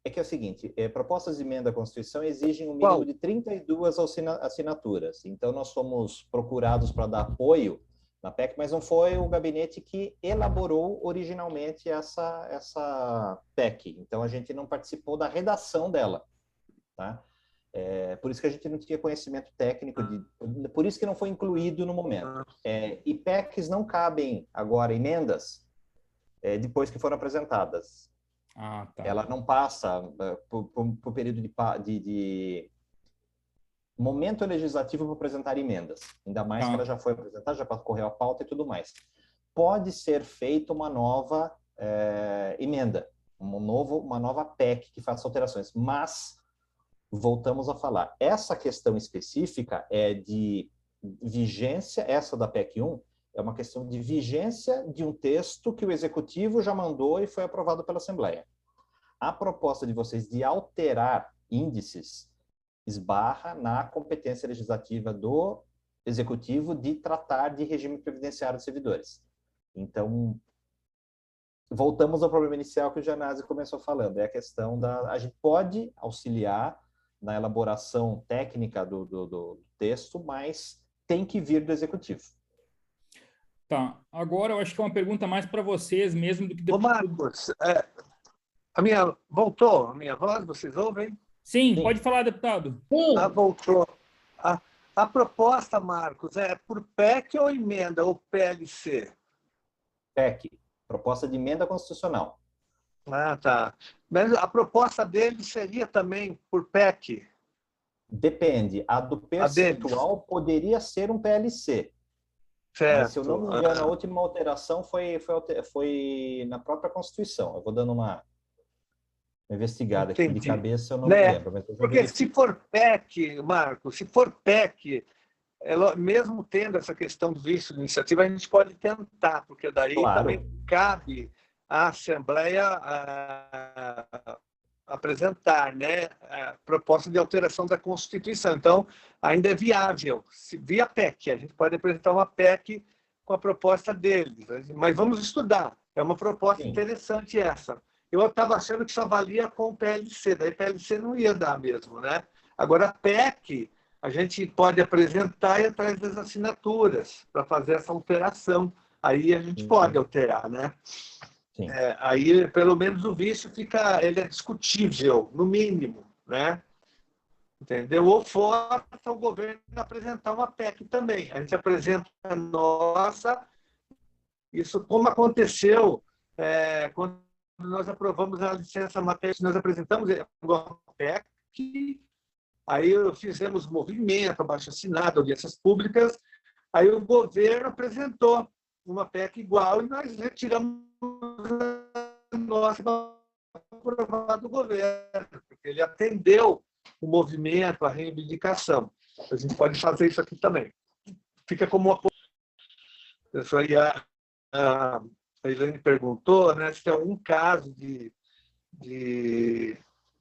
[SPEAKER 5] É que é o seguinte, propostas de emenda à Constituição exigem um mínimo de 32 assinaturas. Então, nós fomos procurados para dar apoio na PEC, mas não foi o gabinete que elaborou originalmente essa PEC. Então, a gente não participou da redação dela. Tá? Por isso que a gente não tinha conhecimento técnico, por isso que não foi incluído no momento. E PECs não cabem agora emendas depois que foram apresentadas.
[SPEAKER 1] Tá.
[SPEAKER 5] Ela não passa por período de momento legislativo para apresentar emendas, ainda mais que ela já foi apresentada, já correu a pauta e tudo mais. Pode ser feita uma nova emenda, uma nova PEC que faça alterações, mas voltamos a falar, essa questão específica é de vigência, essa da PEC 1, é uma questão de vigência de um texto que o Executivo já mandou e foi aprovado pela Assembleia. A proposta de vocês de alterar índices esbarra na competência legislativa do executivo de tratar de regime previdenciário dos servidores. Então, voltamos ao problema inicial que o Gianazzi começou falando, é a questão a gente pode auxiliar na elaboração técnica do texto, mas tem que vir do executivo.
[SPEAKER 1] Tá, agora eu acho que é uma pergunta mais para vocês mesmo do que...
[SPEAKER 3] Ô, Marcos, voltou a minha voz, vocês ouvem?
[SPEAKER 1] Sim,
[SPEAKER 5] Sim.
[SPEAKER 1] pode falar, deputado.
[SPEAKER 2] Sim,
[SPEAKER 3] Voltou. A proposta, Marcos, é por PEC ou emenda, ou PLC?
[SPEAKER 5] PEC, proposta de emenda constitucional.
[SPEAKER 3] Ah, tá. Mas a proposta dele seria também por PEC?
[SPEAKER 5] Depende. A do percentual poderia ser um PLC.
[SPEAKER 3] Certo.
[SPEAKER 5] Mas, se eu não me engano, a última alteração foi na própria Constituição. Eu vou dando uma investigada aqui de cabeça, eu não me lembro. Mas
[SPEAKER 3] porque se for PEC, Marcos, se for PEC, mesmo tendo essa questão do vício de iniciativa, a gente pode tentar, porque daí também cabe à Assembleia apresentar, né, a proposta de alteração da Constituição. Então, ainda é viável. Via PEC, a gente pode apresentar uma PEC com a proposta deles. Mas vamos estudar. É uma proposta interessante essa. Eu estava achando que só valia com o PLC, daí PLC não ia dar mesmo, né? Agora, a PEC, a gente pode apresentar e atrás das assinaturas para fazer essa alteração. Aí a gente pode alterar, né? Aí, pelo menos, o vício ele é discutível, no mínimo, né? Entendeu? Ou força o governo a apresentar uma PEC também. A gente apresenta a nossa, isso como aconteceu quando nós aprovamos a licença matérica, nós apresentamos uma PEC, aí fizemos movimento, abaixo-assinado, audiências públicas, aí o governo apresentou uma PEC igual e nós retiramos a nossa aprovada do governo, porque ele atendeu o movimento, a reivindicação. A gente pode fazer isso aqui também. Fica como uma... Isso aí a Elaine perguntou, né, se tem algum caso de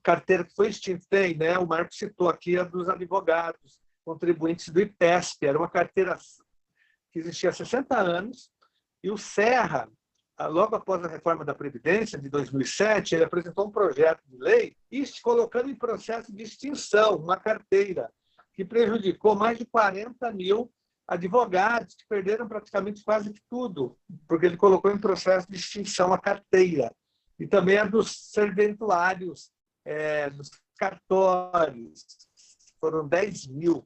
[SPEAKER 3] carteira que foi extinta. Tem, né? O Marco citou aqui a dos advogados, contribuintes do IPESP. Era uma carteira que existia há 60 anos, e o Serra, logo após a reforma da Previdência, de 2007, ele apresentou um projeto de lei colocando em processo de extinção uma carteira que prejudicou mais de 40 mil advogados, que perderam praticamente quase tudo, porque ele colocou em processo de extinção a carteira. E também a dos serventuários, dos cartórios. Foram 10 mil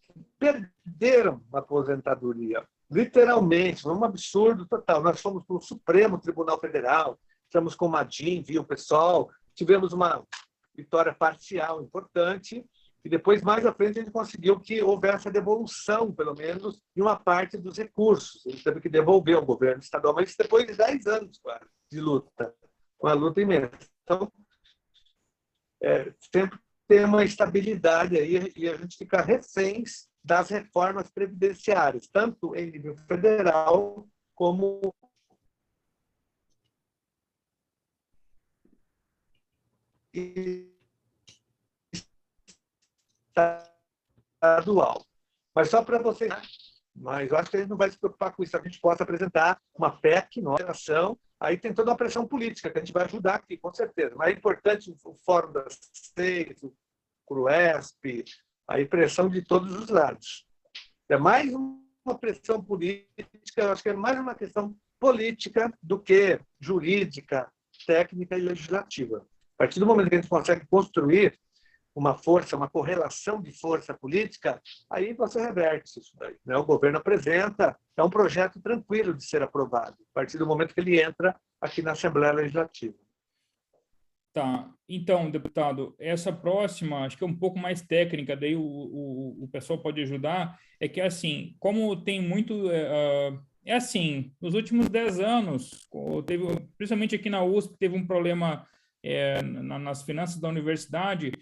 [SPEAKER 3] que perderam a aposentadoria. Literalmente, foi um absurdo total. Nós fomos para o Supremo Tribunal Federal, estamos com o Madin, viu o pessoal, tivemos uma vitória parcial importante, e depois, mais à frente, a gente conseguiu que houvesse a devolução, pelo menos, de uma parte dos recursos. Ele teve que devolver ao governo estadual, mas depois de 10 anos quase, de luta, uma luta imensa. Então, sempre tem uma estabilidade aí, e a gente fica reféns das reformas previdenciárias, tanto em nível federal como estadual. Mas só para vocês, mas eu acho que a gente não vai se preocupar com isso. A gente possa apresentar uma PEC, nova ação, aí tem toda uma pressão política que a gente vai ajudar aqui, com certeza. Mas é importante o Fórum das Seis, o CRUESP, a pressão de todos os lados. É mais uma pressão política, eu acho que é mais uma questão política do que jurídica, técnica e legislativa. A partir do momento que a gente consegue construir uma força, uma correlação de força política, aí você reverte isso daí, né? O governo apresenta, é um projeto tranquilo de ser aprovado, a partir do momento que ele entra aqui na Assembleia Legislativa.
[SPEAKER 1] Tá, então, deputado, essa próxima, acho que é um pouco mais técnica, daí o pessoal pode ajudar, é que, assim, como tem muito... assim, nos últimos 10 anos, principalmente aqui na USP, teve um problema nas finanças da universidade.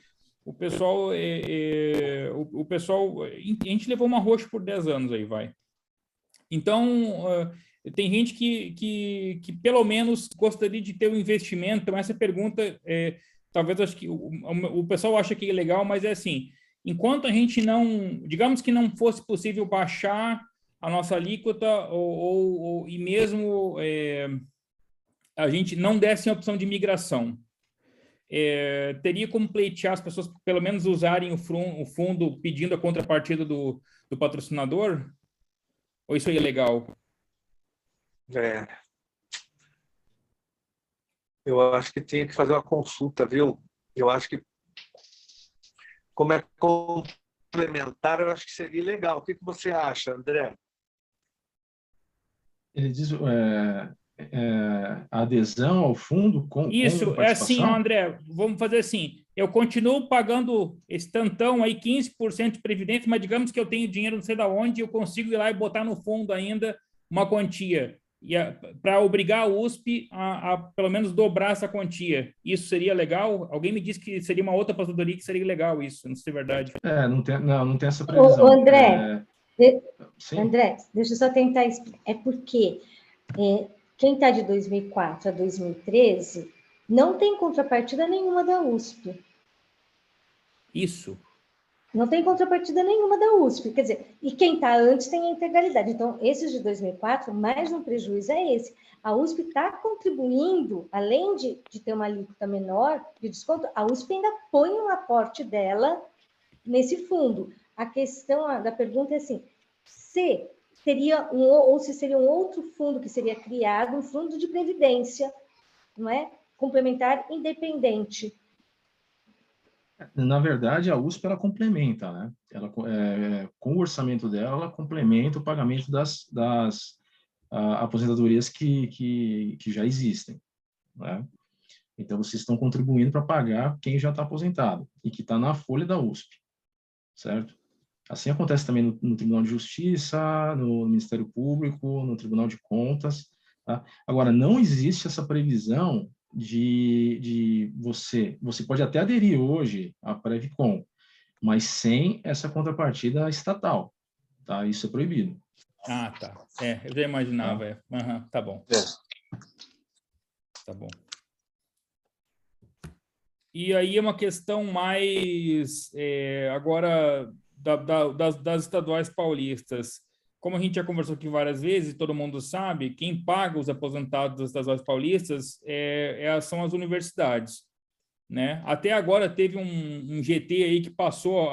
[SPEAKER 1] O pessoal, a gente levou uma roxa por 10 anos aí, vai. Então, tem gente que pelo menos gostaria de ter um investimento. Então, essa pergunta, talvez acho que o pessoal acha que é legal, mas é assim, enquanto a gente não, digamos que não fosse possível baixar a nossa alíquota e mesmo a gente não desse a opção de migração, teria como pleitear as pessoas pelo menos usarem o fundo pedindo a contrapartida do patrocinador? Ou isso aí é legal?
[SPEAKER 3] Eu acho que tinha que fazer uma consulta, viu? Eu acho que, como é complementar, eu acho que seria legal. O que você acha, André?
[SPEAKER 4] Ele diz a adesão ao fundo com
[SPEAKER 1] Isso,
[SPEAKER 4] participação?
[SPEAKER 1] é assim, ó, André, vamos fazer assim, eu continuo pagando esse tantão aí, 15% de previdência, mas digamos que eu tenho dinheiro não sei da onde, eu consigo ir lá e botar no fundo ainda uma quantia, para obrigar a USP a pelo menos dobrar essa quantia. Isso seria legal? Alguém me disse que seria uma outra aposentadoria que seria legal isso, não sei se é verdade.
[SPEAKER 4] Não tem essa previsão.
[SPEAKER 2] André,
[SPEAKER 4] Sim.
[SPEAKER 2] André, deixa eu só tentar explicar. É porque quem está de 2004 a 2013 não tem contrapartida nenhuma da USP.
[SPEAKER 1] Isso.
[SPEAKER 2] Não tem contrapartida nenhuma da USP. Quer dizer, e quem está antes tem a integralidade. Então, esses de 2004, mais um prejuízo é esse. A USP está contribuindo, além de ter uma alíquota menor de desconto, a USP ainda põe um aporte dela nesse fundo. A questão da pergunta é assim, se seria se seria um outro fundo que seria criado, um fundo de previdência, não é? Complementar independente.
[SPEAKER 4] Na verdade, a USP ela complementa, né? Ela, com o orçamento dela, ela complementa o pagamento das aposentadorias que já existem, né? Então, vocês estão contribuindo para pagar quem já está aposentado e que está na folha da USP, certo? Assim acontece também no Tribunal de Justiça, no Ministério Público, no Tribunal de Contas, tá? Agora, não existe essa previsão de você pode até aderir hoje à Previcom, mas sem essa contrapartida estatal, tá? Isso é proibido.
[SPEAKER 1] Ah, tá. Eu já imaginava. Tá bom. Tá bom. E aí é uma questão mais agora das estaduais paulistas. Como a gente já conversou aqui várias vezes, todo mundo sabe, quem paga os aposentados das estaduais paulistas são as universidades, né? Até agora teve um GT aí que passou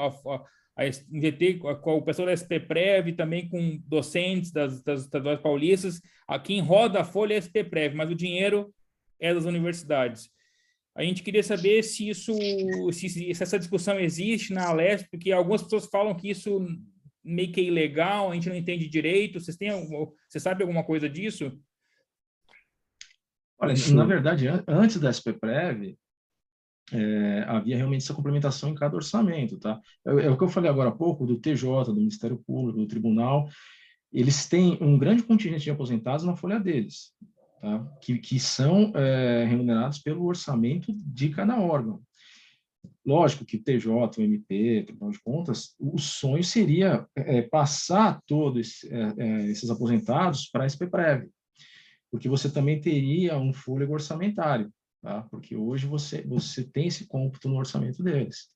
[SPEAKER 1] um GT com o pessoal da SPPrev, também com docentes das estaduais paulistas. Quem roda a folha é a SPPrev, mas o dinheiro é das universidades. A gente queria saber se essa discussão existe na Alesp, porque algumas pessoas falam que isso meio que é ilegal, a gente não entende direito. Você sabe alguma coisa disso?
[SPEAKER 4] Olha, na verdade, antes da SPPrev, havia realmente essa complementação em cada orçamento, tá? É o que eu falei agora há pouco, do TJ, do Ministério Público, do Tribunal, eles têm um grande contingente de aposentados na folha deles, tá? Que são remunerados pelo orçamento de cada órgão. Lógico que o TJ, o MP, o Tribunal de Contas, o sonho seria passar todos esses aposentados para a SPPrev, porque você também teria um fôlego orçamentário, tá? Porque hoje você tem esse cômputo no orçamento deles,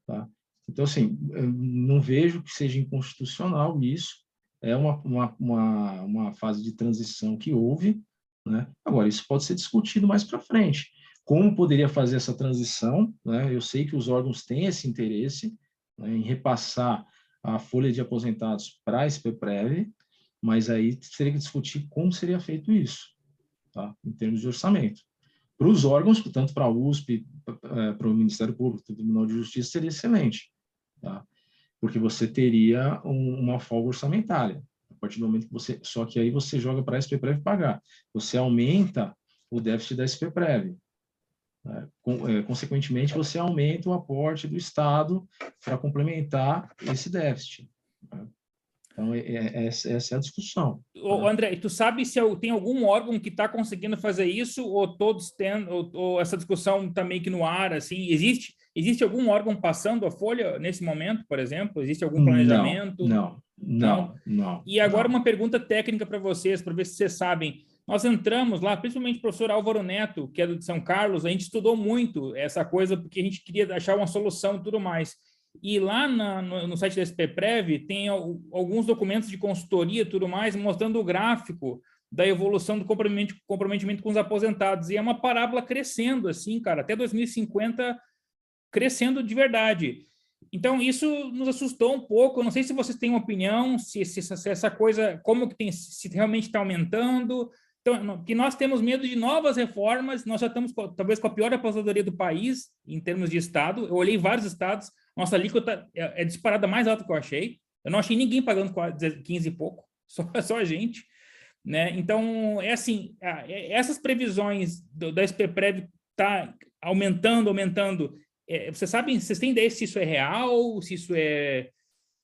[SPEAKER 4] tá? Então, assim, eu não vejo que seja inconstitucional isso, é uma fase de transição que houve, né? Agora, isso pode ser discutido mais para frente. Como poderia fazer essa transição, né? Eu sei que os órgãos têm esse interesse, né, em repassar a folha de aposentados para a SPPrev, mas aí teria que discutir como seria feito isso, tá? Em termos de orçamento. Para os órgãos, tanto para a USP, para o Ministério Público, para o Tribunal de Justiça, seria excelente, tá? Porque você teria uma folga orçamentária. A partir do momento que só que aí você joga para a SPPrev pagar. Você aumenta o déficit da SPPrev. Consequentemente, você aumenta o aporte do Estado para complementar esse déficit. Então, essa é a discussão.
[SPEAKER 1] André, tu sabe se tem algum órgão que está conseguindo fazer isso, ou todos têm, ou essa discussão está meio que no ar, assim, existe algum órgão passando a folha nesse momento, por exemplo? Existe algum planejamento?
[SPEAKER 4] Não.
[SPEAKER 1] E agora uma pergunta técnica para vocês, para ver se vocês sabem. Nós entramos lá, principalmente o professor Álvaro Neto, que é de São Carlos, a gente estudou muito essa coisa, porque a gente queria achar uma solução e tudo mais. E lá no site da SPPrev tem alguns documentos de consultoria e tudo mais, mostrando o gráfico da evolução do comprometimento com os aposentados. E é uma parábola crescendo, assim, cara, até 2050, crescendo de verdade. Então, isso nos assustou um pouco. Eu não sei se vocês têm uma opinião, se essa coisa, como que tem, se realmente está aumentando. Então, que nós temos medo de novas reformas, nós já estamos talvez com a pior aposentadoria do país, em termos de estado. Eu olhei vários estados, nossa alíquota é disparada mais alta que eu achei. Eu não achei ninguém pagando 15 e pouco, só a gente. Né? Então, é assim, essas previsões da SPPrev tá aumentando. Vocês têm ideia se isso é real, se isso é...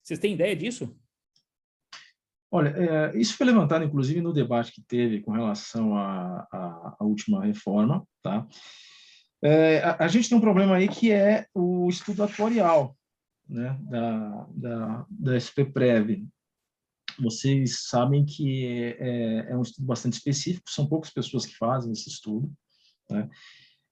[SPEAKER 1] Vocês têm ideia disso?
[SPEAKER 4] Olha, isso foi levantado, inclusive, no debate que teve com relação à última reforma, tá? A gente tem um problema aí que é o estudo atuarial, né, da SPPrev. Vocês sabem que é um estudo bastante específico, são poucas pessoas que fazem esse estudo, né?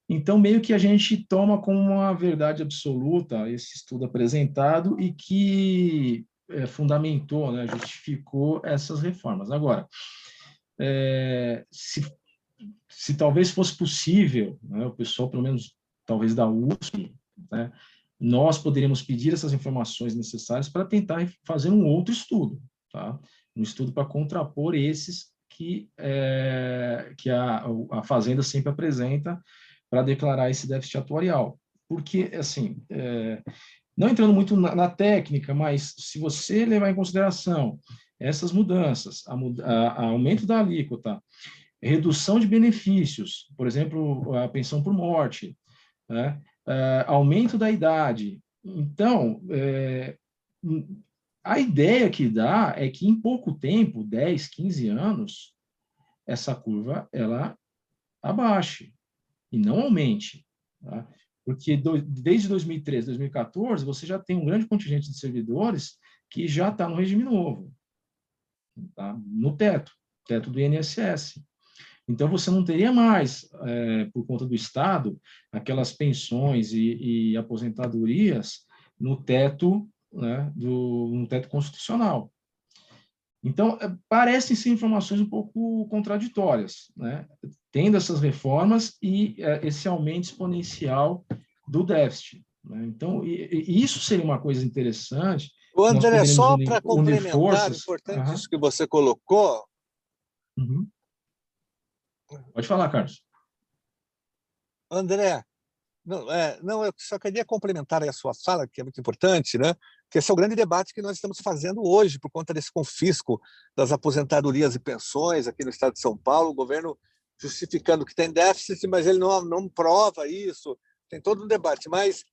[SPEAKER 4] Então, meio que a gente toma como uma verdade absoluta esse estudo apresentado e que fundamentou, né, justificou essas reformas. Agora, se talvez fosse possível, né, o pessoal, pelo menos, talvez da USP, né, nós poderíamos pedir essas informações necessárias para tentar fazer um outro estudo, tá? Um estudo para contrapor esses que a Fazenda sempre apresenta para declarar esse déficit atuarial. Porque, assim, não entrando muito na técnica, mas se você levar em consideração essas mudanças, aumento da alíquota, redução de benefícios, por exemplo, a pensão por morte, né? Aumento da idade. Então, a ideia que dá é que em pouco tempo, 10, 15 anos, essa curva ela abaixe e não aumente, tá? Porque desde 2013, 2014, você já tem um grande contingente de servidores que já está no regime novo, tá? No teto do INSS. Então, você não teria mais, por conta do Estado, aquelas pensões e aposentadorias no teto, né, no teto constitucional. Então, parecem ser informações um pouco contraditórias, né? Tendo essas reformas e esse aumento exponencial do déficit, né? Então, isso seria uma coisa interessante.
[SPEAKER 3] O André, só para complementar, importante isso que você colocou.
[SPEAKER 4] Uhum. Pode falar, Carlos.
[SPEAKER 3] André, não, eu só queria complementar a sua fala, que é muito importante, né? Que esse é o grande debate que nós estamos fazendo hoje, por conta desse confisco das aposentadorias e pensões aqui no estado de São Paulo, o governo justificando que tem déficit, mas ele não prova isso, tem todo um debate. Mas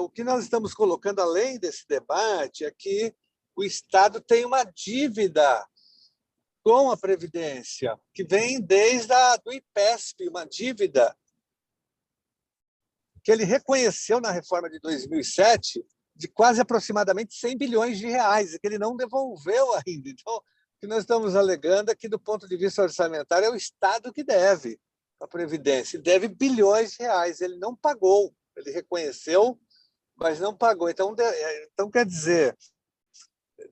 [SPEAKER 3] o que nós estamos colocando, além desse debate, é que o Estado tem uma dívida com a Previdência, que vem desde do IPESP, uma dívida que ele reconheceu na reforma de 2007 de quase aproximadamente 100 bilhões de reais, que ele não devolveu ainda. Então, o que nós estamos alegando é que, do ponto de vista orçamentário, é o Estado que deve a Previdência, deve bilhões de reais. Ele não pagou, ele reconheceu, mas não pagou. Então quer dizer,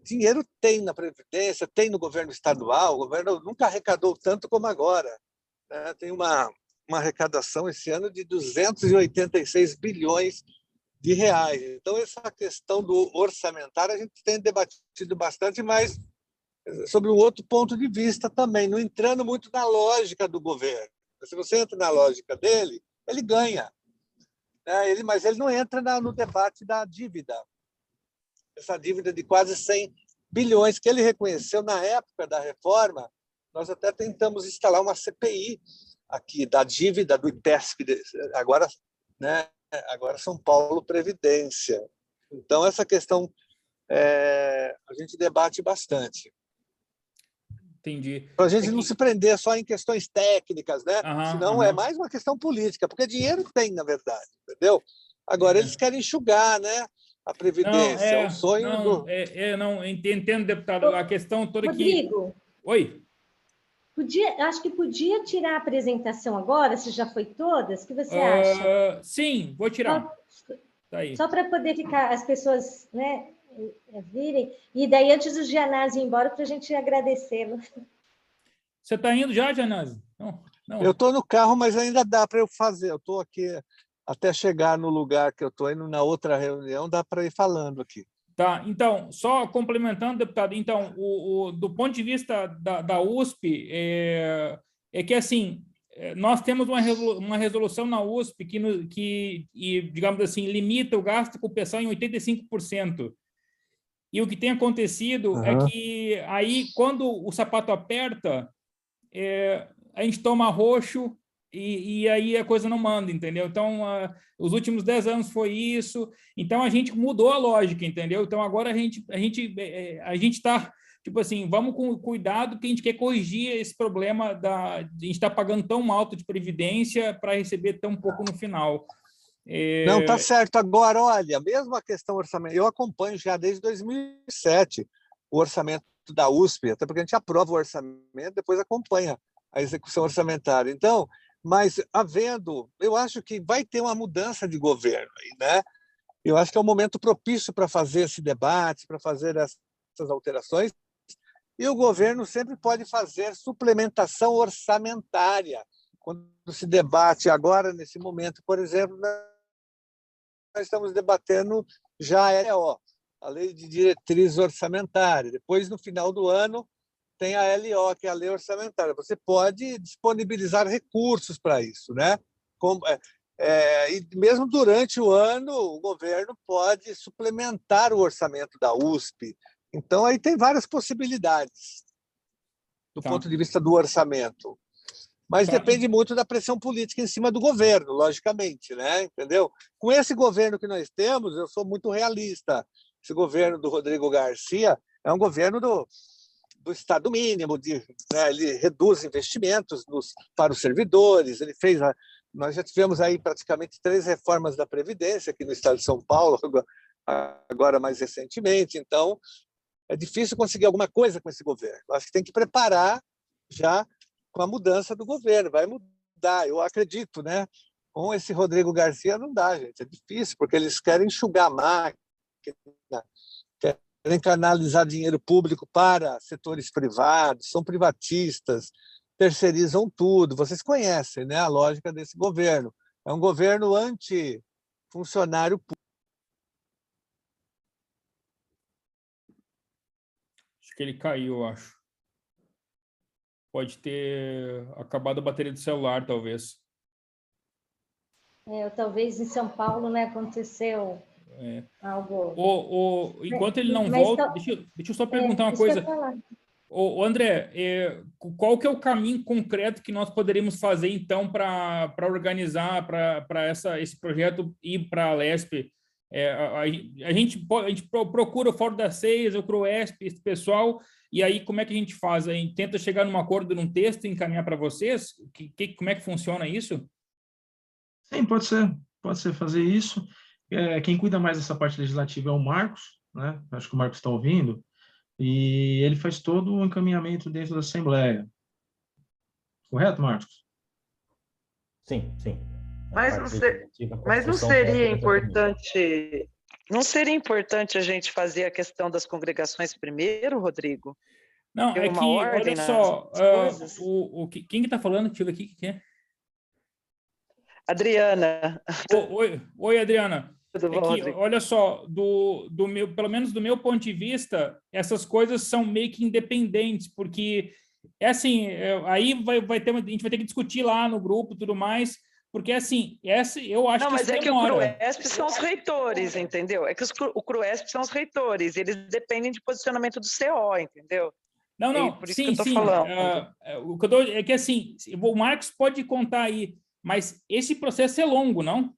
[SPEAKER 3] dinheiro tem na Previdência, tem no governo estadual, o governo nunca arrecadou tanto como agora, né? Tem uma arrecadação esse ano de 286 bilhões de reais. Então, essa questão do orçamentário a gente tem debatido bastante, mas sobre um outro ponto de vista também, não entrando muito na lógica do governo. Se você entra na lógica dele, ele ganha, né? Mas ele não entra no debate da dívida. Essa dívida de quase 100 bilhões que ele reconheceu na época da reforma. Nós até tentamos instalar uma CPI aqui da dívida do IPESP, agora, né? Agora São Paulo Previdência. Então, essa questão a gente debate bastante.
[SPEAKER 1] Entendi.
[SPEAKER 3] Para a gente não se prender só em questões técnicas, né? Senão é mais uma questão política, porque dinheiro tem, na verdade, entendeu? Agora, eles querem enxugar, né? A Previdência, é um sonho
[SPEAKER 1] não, entendo, deputado, a questão toda
[SPEAKER 2] Rodrigo,
[SPEAKER 1] que... Oi?
[SPEAKER 2] Acho que podia tirar a apresentação agora, se já foi todas, o que você acha?
[SPEAKER 1] Sim, vou tirar. Tá aí.
[SPEAKER 2] Só para poder ficar, as pessoas, né, virem. E daí, antes do Gianazzi ir embora, para a gente agradecê-lo.
[SPEAKER 1] Você está indo já, Gianazzi? Não, não.
[SPEAKER 3] Eu estou no carro, mas ainda dá para eu fazer. Eu estou aqui até chegar no lugar que eu estou indo na outra reunião, dá para ir falando aqui.
[SPEAKER 1] Tá, então, só complementando, deputado, então, do ponto de vista da USP, é que, assim, nós temos uma resolução na USP que, digamos assim, limita o gasto com o pessoal em 85%. E o que tem acontecido é que aí, quando o sapato aperta, a gente toma roxo e aí a coisa não manda, entendeu? Então, os últimos 10 anos foi isso. Então, a gente mudou a lógica, entendeu? Então, agora a gente está, tipo assim, vamos com cuidado que a gente quer corrigir esse problema de a gente estar pagando tão alto de previdência para receber tão pouco no final.
[SPEAKER 3] Não, tá certo. Agora, olha, mesmo a questão orçamentária, eu acompanho já desde 2007 o orçamento da USP, até porque a gente aprova o orçamento, depois acompanha a execução orçamentária. Então, mas eu acho que vai ter uma mudança de governo aí, né? Eu acho que é um momento propício para fazer esse debate, para fazer essas alterações, e o governo sempre pode fazer suplementação orçamentária. Quando se debate agora, nesse momento, por exemplo, nós estamos debatendo já a LO, a Lei de Diretriz Orçamentária. Depois, no final do ano, tem a LO, que é a Lei Orçamentária. Você pode disponibilizar recursos para isso, né? E mesmo durante o ano, o governo pode suplementar o orçamento da USP. Então, aí tem várias possibilidades do ponto de vista do orçamento. Mas depende muito da pressão política em cima do governo, logicamente, né? Entendeu? Com esse governo que nós temos, eu sou muito realista. Esse governo do Rodrigo Garcia é um governo do Estado mínimo, né? Ele reduz investimentos para os servidores, nós já tivemos aí praticamente 3 reformas da Previdência aqui no estado de São Paulo, agora mais recentemente, então é difícil conseguir alguma coisa com esse governo. Acho que tem que preparar já com a mudança do governo, vai mudar, eu acredito, né? Com esse Rodrigo Garcia não dá, gente, é difícil, porque eles querem enxugar a máquina, querem canalizar dinheiro público para setores privados, são privatistas, terceirizam tudo. Vocês conhecem, né, a lógica desse governo. É um governo anti-funcionário público.
[SPEAKER 1] Acho que ele caiu, eu acho. Pode ter acabado a bateria do celular, talvez.
[SPEAKER 2] Talvez em São Paulo, né, aconteceu algo...
[SPEAKER 1] Enquanto ele não volta, deixa eu só perguntar uma coisa. André, qual que é o caminho concreto que nós poderíamos fazer, então, para organizar, para esse projeto ir para a Lesp? A gente procura o Fórum das Seias, o CRUESP, esse pessoal, e aí como é que a gente faz? A gente tenta chegar num acordo, num texto e encaminhar para vocês? Como é que funciona isso?
[SPEAKER 4] Sim, pode ser fazer isso. Quem cuida mais dessa parte legislativa é o Marcos, né? Acho que o Marcos está ouvindo, e ele faz todo o encaminhamento dentro da Assembleia. Correto, Marcos?
[SPEAKER 5] Sim.
[SPEAKER 6] Mas não seria importante... Não seria importante a gente fazer a questão das congregações primeiro, Rodrigo?
[SPEAKER 1] Não, é que, olha só, quem que está falando? Deixa eu ver aqui, quem é?
[SPEAKER 6] Adriana.
[SPEAKER 1] Oi, Adriana.
[SPEAKER 6] Tudo bom, Rodrigo?
[SPEAKER 1] Olha só, pelo menos do meu ponto de vista, essas coisas são meio que independentes, porque assim, aí a gente vai ter que discutir lá no grupo e tudo mais, porque assim, eu acho que
[SPEAKER 6] mas é demora. Que o CRUESP são os reitores, entendeu? É que o CRUESP são os reitores, eles dependem de posicionamento do CO, entendeu?
[SPEAKER 1] Não,
[SPEAKER 6] por isso que eu tô falando.
[SPEAKER 1] O que eu dou é que assim, o Marcos pode contar aí, mas esse processo é longo, não?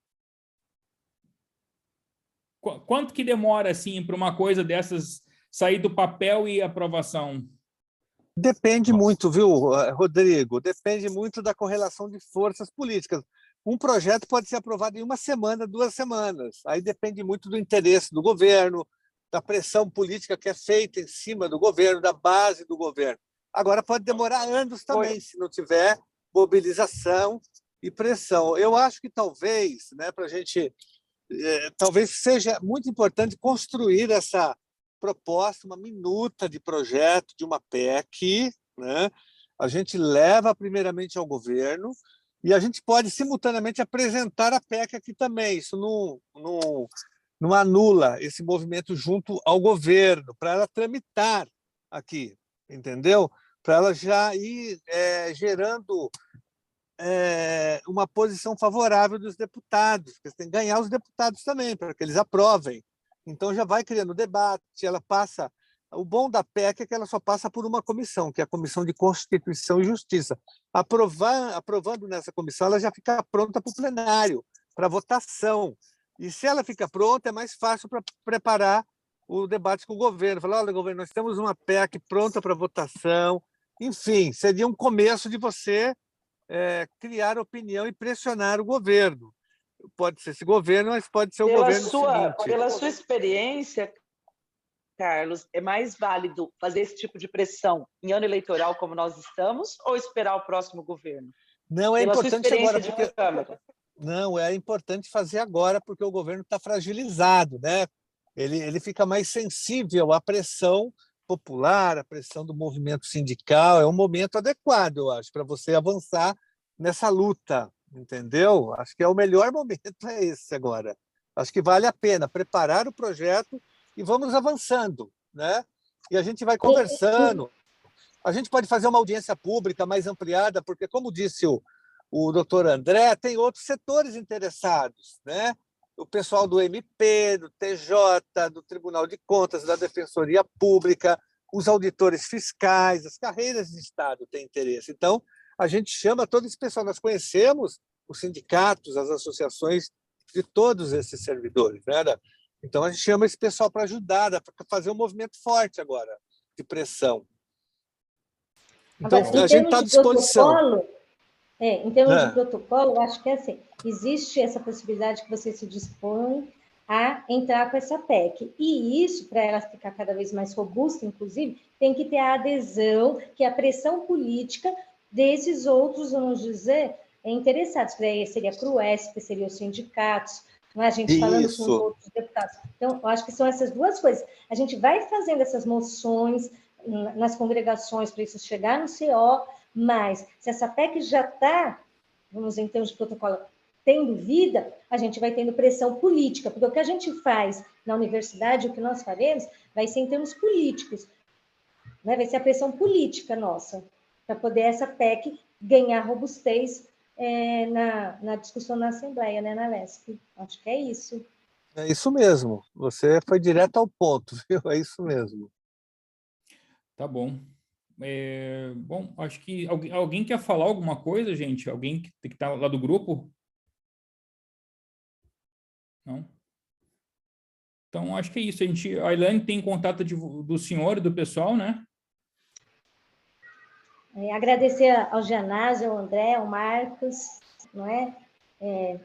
[SPEAKER 1] Quanto que demora, assim, para uma coisa dessas sair do papel e aprovação?
[SPEAKER 3] Depende muito, viu, Rodrigo? Depende muito da correlação de forças políticas. Um projeto pode ser aprovado em 1 semana, 2 semanas. Aí depende muito do interesse do governo, da pressão política que é feita em cima do governo, da base do governo. Agora, pode demorar anos também, se não tiver mobilização e pressão. Eu acho que talvez, né, para a gente talvez seja muito importante construir essa proposta, uma minuta de projeto de uma PEC, né? A gente leva primeiramente ao governo e a gente pode simultaneamente apresentar a PEC aqui também. Isso não anula esse movimento junto ao governo, para ela tramitar aqui, entendeu? Para ela já ir gerando uma posição favorável dos deputados, porque você tem que ganhar os deputados também, para que eles aprovem. Então, já vai criando debate, ela passa... O bom da PEC é que ela só passa por uma comissão, que é a Comissão de Constituição e Justiça. Aprovando nessa comissão, ela já fica pronta para o plenário, para votação. E se ela fica pronta, é mais fácil para preparar o debate com o governo. Falar, olha, governo, nós temos uma PEC pronta para votação. Enfim, seria um começo de você criar opinião e pressionar o governo. Pode ser esse governo, mas pode ser o governo seguinte.
[SPEAKER 6] Pela sua experiência, Carlos, é mais válido fazer esse tipo de pressão em ano eleitoral como nós estamos ou esperar o próximo governo?
[SPEAKER 3] Não, é importante agora.
[SPEAKER 6] Câmara.
[SPEAKER 3] Não, é importante fazer agora, porque o governo está fragilizado, né? Ele fica mais sensível à pressão popular, à pressão do movimento sindical. É um momento adequado, eu acho, para você avançar nessa luta, entendeu? Acho que é o melhor momento é esse agora. Acho que vale a pena preparar o projeto e vamos avançando, né? E a gente vai conversando. A gente pode fazer uma audiência pública mais ampliada, porque, como disse o doutor André, tem outros setores interessados, né? O pessoal do MP, do TJ, do Tribunal de Contas, da Defensoria Pública, os auditores fiscais, as carreiras de Estado têm interesse. Então, a gente chama todo esse pessoal. Nós conhecemos os sindicatos, as associações de todos esses servidores, né? Então, a gente chama esse pessoal para ajudar, para fazer um movimento forte agora, de pressão. Então,
[SPEAKER 2] agora,
[SPEAKER 3] a gente está à disposição.
[SPEAKER 2] Em termos de protocolo, eu acho que é assim, existe essa possibilidade que você se dispõe a entrar com essa PEC. E isso, para ela ficar cada vez mais robusta, inclusive, tem que ter a adesão, que é a pressão política desses outros, vamos dizer, interessados. Que daí seria a CRUESP, seriam os sindicatos, não é? A gente falando com os outros deputados. Então, eu acho que são essas duas coisas. A gente vai fazendo essas moções nas congregações para isso chegar no CO, mas se essa PEC já está, vamos dizer, em termos de protocolo, tendo vida, a gente vai tendo pressão política, porque o que a gente faz na universidade, o que nós faremos, vai ser em termos políticos, né? Vai ser a pressão política nossa, para poder essa PEC ganhar robustez na discussão na Assembleia, né, na LESP. Acho que é isso.
[SPEAKER 3] É isso mesmo. Você foi direto ao ponto, viu? É isso mesmo.
[SPEAKER 1] Tá bom. Bom, acho que alguém quer falar alguma coisa, gente? Alguém que está lá do grupo? Não? Então, acho que é isso. A Elaine tem contato do senhor e do pessoal, né?
[SPEAKER 2] Agradecer ao Gianásio, ao André, ao Marcos, não é?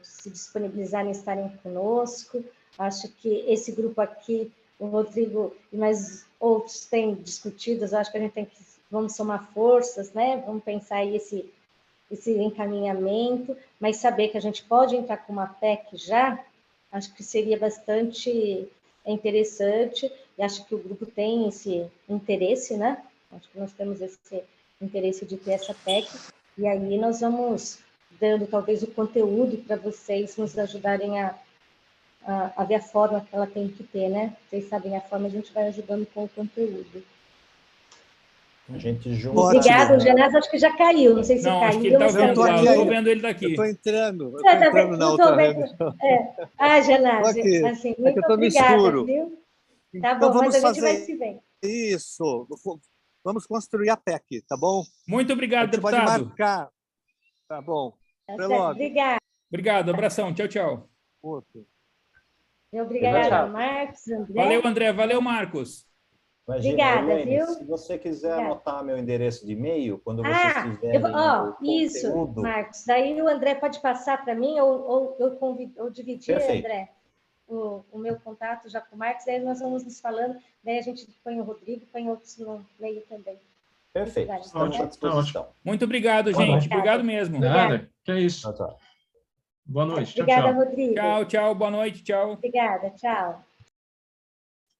[SPEAKER 2] Se disponibilizarem em estarem conosco. Acho que esse grupo aqui, o Rodrigo e mais outros têm discutido, eu acho que a gente vamos somar forças, né? Vamos pensar aí esse encaminhamento, mas saber que a gente pode entrar com uma PEC já, acho que seria bastante interessante, e acho que o grupo tem esse interesse, né? Acho que nós temos esse interesse de ter essa PEC, e aí nós vamos dando talvez o conteúdo para vocês nos ajudarem a ver a forma que ela tem que ter, né? Vocês sabem a forma, a gente vai ajudando com o conteúdo.
[SPEAKER 5] A gente junta...
[SPEAKER 2] Obrigada, o Genésio acho que já caiu, não sei se
[SPEAKER 1] não,
[SPEAKER 2] caiu.
[SPEAKER 1] Acho que ele está vendo lá, eu estou vendo ele daqui.
[SPEAKER 3] Estou entrando
[SPEAKER 2] na outra reunião. Genésio, assim, muito obrigada, viu? Tá
[SPEAKER 3] então,
[SPEAKER 2] bom, mas a gente vai se ver.
[SPEAKER 3] Isso, vamos construir a PEC, tá bom?
[SPEAKER 1] Muito obrigado, deputado.
[SPEAKER 3] Pode marcar. Tá bom.
[SPEAKER 2] Até logo. Obrigada.
[SPEAKER 1] Obrigado, abração, tchau, tchau.
[SPEAKER 3] Outro.
[SPEAKER 2] Obrigada, Marcos, André.
[SPEAKER 1] Valeu, André, valeu, Marcos.
[SPEAKER 5] Imagina,
[SPEAKER 2] obrigada,
[SPEAKER 5] Elaine,
[SPEAKER 2] viu?
[SPEAKER 5] Se você quiser anotar meu endereço de e-mail, quando vocês fizerem
[SPEAKER 2] isso,
[SPEAKER 5] conteúdo...
[SPEAKER 2] Marcos. Daí o André pode passar para mim, ou eu dividir,
[SPEAKER 5] Perfeito.
[SPEAKER 2] André, o meu contato já com o Marcos, daí nós vamos nos falando, daí a gente põe o Rodrigo, põe outros no meio também.
[SPEAKER 5] Perfeito, estamos à disposição.
[SPEAKER 1] Muito obrigado, gente. Obrigado mesmo.
[SPEAKER 4] Nada, que é isso.
[SPEAKER 5] Tchau.
[SPEAKER 4] Boa noite.
[SPEAKER 2] Obrigada,
[SPEAKER 4] tchau.
[SPEAKER 2] Rodrigo.
[SPEAKER 1] Tchau, tchau, boa noite, tchau.
[SPEAKER 2] Obrigada, tchau.